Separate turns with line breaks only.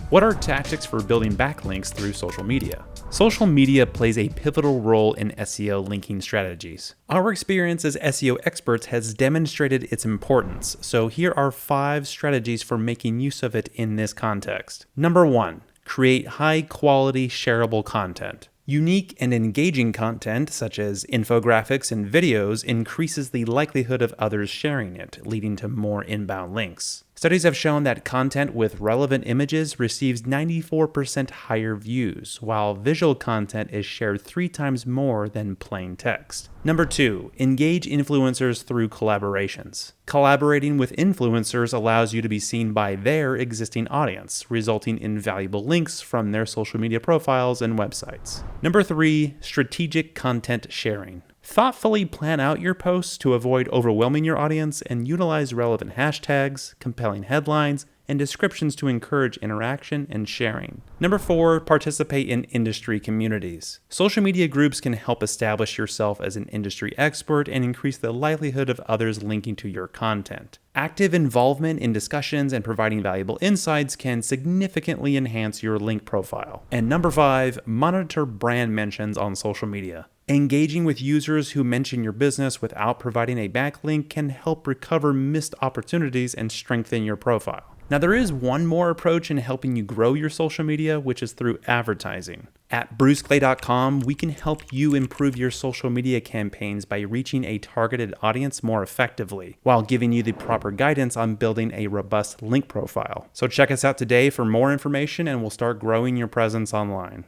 What are tactics for building backlinks through social media? Social media plays a pivotal role in SEO linking strategies. Our experience as SEO experts has demonstrated its importance, so here are 5 strategies for making use of it in this context. Number 1. Create high-quality shareable content. Unique and engaging content, such as infographics and videos, increases the likelihood of others sharing it, leading to more inbound links. Studies have shown that content with relevant images receives 94% higher views, while visual content is shared 3 times more than plain text. Number 2, engage influencers through collaborations. Collaborating with influencers allows you to be seen by their existing audience, resulting in valuable links from their social media profiles and websites. Number 3, strategic content sharing. Thoughtfully plan out your posts to avoid overwhelming your audience and utilize relevant hashtags, compelling headlines, and descriptions to encourage interaction and sharing. Number 4, participate in industry communities. Social media groups can help establish yourself as an industry expert and increase the likelihood of others linking to your content. Active involvement in discussions and providing valuable insights can significantly enhance your link profile. And number 5, monitor brand mentions on social media. Engaging with users who mention your business without providing a backlink can help recover missed opportunities and strengthen your profile. Now, there is one more approach in helping you grow your social media, which is through advertising. At bruceclay.com, we can help you improve your social media campaigns by reaching a targeted audience more effectively, while giving you the proper guidance on building a robust link profile. So check us out today for more information, and we'll start growing your presence online.